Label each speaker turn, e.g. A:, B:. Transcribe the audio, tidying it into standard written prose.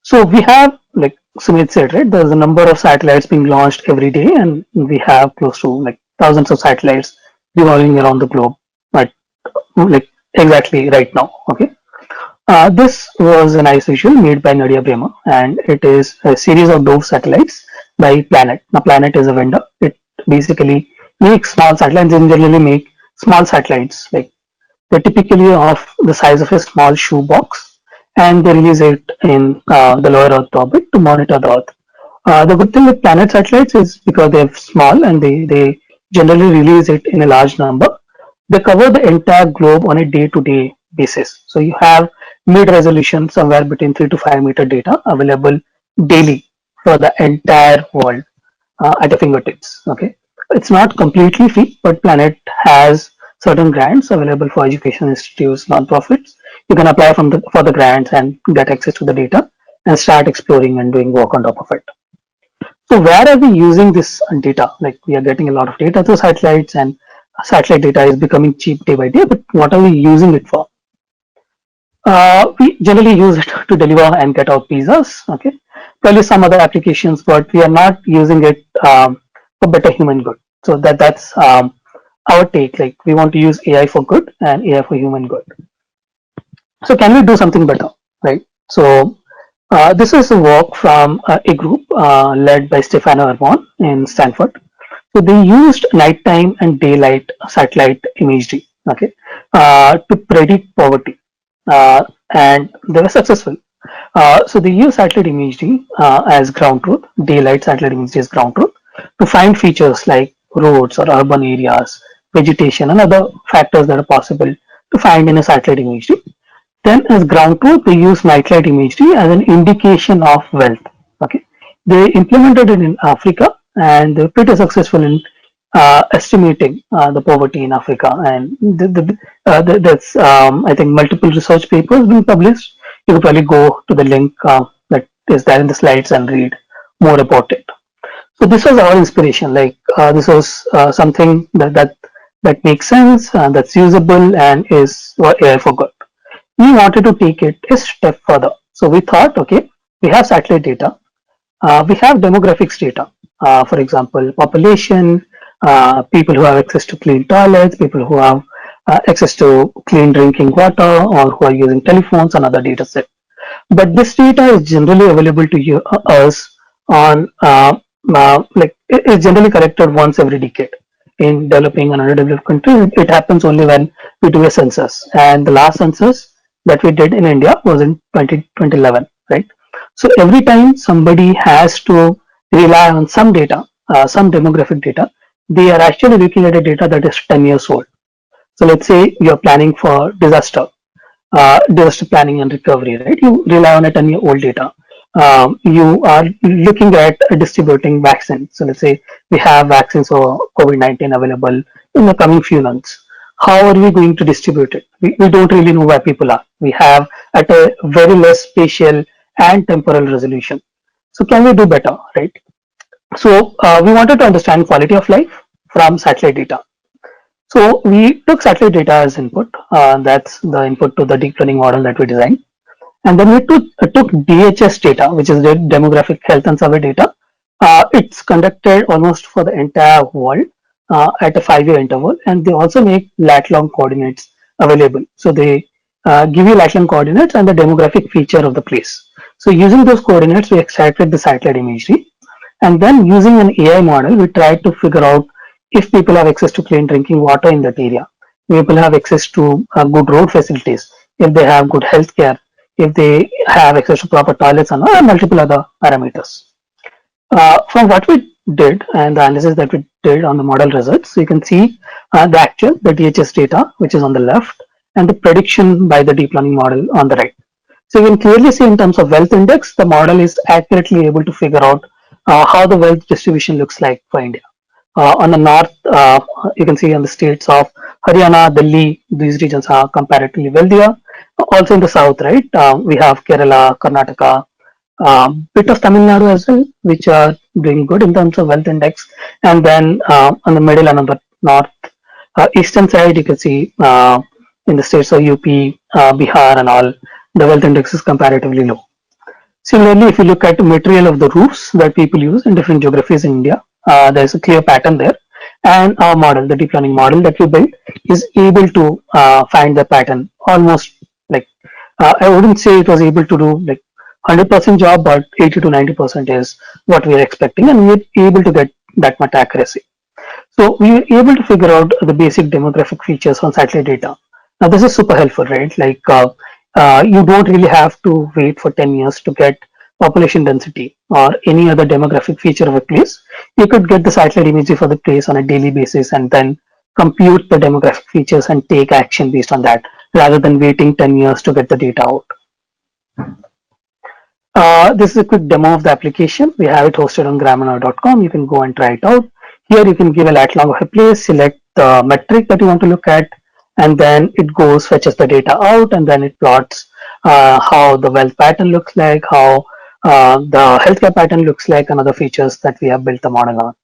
A: So we have, like Sumit said, right, there's a number of satellites being launched every day, and we have close to like thousands of satellites revolving around the globe, but like exactly right now. Okay. This was a nice visual made by Nadia Brema, and it is a series of Dove satellites by Planet. Now, Planet is a vendor. It basically makes small satellites and generally make small satellites. Like they're typically of the size of a small shoebox, and they release it in the lower Earth orbit to monitor the Earth. The good thing with Planet satellites is because they're small and they generally release it in a large number. They cover the entire globe on a day-to-day basis. So you have mid-resolution somewhere between 3 to 5 meter data available daily for the entire world at the fingertips. Okay, it's not completely free, but Planet has certain grants available for education institutes, non-profits. You can apply for the grants and get access to the data and start exploring and doing work on top of it. So where are we using this data? Like we are getting a lot of data through satellites, and satellite data is becoming cheap day by day. But what are we using it for? We generally use it to deliver and get out pizzas. Okay, probably some other applications, but we are not using it for better human good. So that's our take. Like we want to use AI for good and AI for human good. So can we do something better, right? So this is a work from a group led by Stefano Armon in Stanford. So they used nighttime and daylight satellite imagery, okay, to predict poverty, and they were successful. So they use satellite imagery as ground truth, daylight satellite imagery as ground truth, to find features like roads or urban areas, vegetation, and other factors that are possible to find in a satellite imagery. Then, as ground truth, they use nightlight imagery as an indication of wealth. Okay, they implemented it in Africa, and they're pretty successful in estimating the poverty in Africa. And that's, I think, multiple research papers being published. You could probably go to the link that is there in the slides and read more about it. So this was our inspiration. Like this was something that makes sense, that's usable, and is AI for good. We wanted to take it a step further. So we thought, okay, we have satellite data, we have demographics data, for example, population, people who have access to clean toilets, people who have access to clean drinking water, or who are using telephones and other data set. But this data is generally available to you, us on like it is generally collected once every decade. In developing and underdeveloped countries, it happens only when we do a census. And the last census that we did in India was in 2011, right? So every time somebody has to rely on some data, some demographic data, they are actually looking at a data that is 10 years old. So let's say you're planning for disaster planning and recovery, right? You rely on a 10-year-old data. You are looking at distributing vaccines. So let's say we have vaccines for COVID-19 available in the coming few months. How are we going to distribute it? We don't really know where people are. We have at a very less spatial and temporal resolution. So can we do better, right? So we wanted to understand quality of life from satellite data. So we took satellite data as input. That's the input to the deep learning model that we designed. And then we took DHS data, which is the demographic health and survey data. It's conducted almost for the entire world at a 5 year interval. And they also make lat long coordinates available. So they give you lat long coordinates and the demographic feature of the place. So using those coordinates, we extracted the satellite imagery. And then using an AI model, we tried to figure out if people have access to clean drinking water in that area, people have access to good road facilities, if they have good health care, if they have access to proper toilets and multiple other parameters. From what we did and the analysis that we did on the model results, you can see the DHS data, which is on the left, and the prediction by the deep learning model on the right. So you can clearly see in terms of wealth index, the model is accurately able to figure out how the wealth distribution looks like for India. On the north, you can see on the states of Haryana, Delhi, these regions are comparatively wealthier. Also in the south, right, we have Kerala, Karnataka, bit of Tamil Nadu as well, which are doing good in terms of wealth index. And then on the middle and on the north, eastern side, you can see in the states of UP, Bihar, and all, the wealth index is comparatively low. Similarly, if you look at the material of the roofs that people use in different geographies in India, there's a clear pattern there. And our model, the deep learning model that we built, is able to find the pattern almost like I wouldn't say it was able to do like 100% job, but 80 to 90% is what we are expecting, and we're able to get that much accuracy. So we were able to figure out the basic demographic features on satellite data. Now this is super helpful, right? You don't really have to wait for 10 years to get population density or any other demographic feature of a place. You could get the satellite imagery for the place on a daily basis and then compute the demographic features and take action based on that rather than waiting 10 years to get the data out. This is a quick demo of the application. We have it hosted on Gramener.com. You can go and try it out. Here you can give a lat long of a place, select the metric that you want to look at, and then it goes, fetches the data out, and then it plots how the wealth pattern looks like, how the healthcare pattern looks like, and other features that we have built the model on.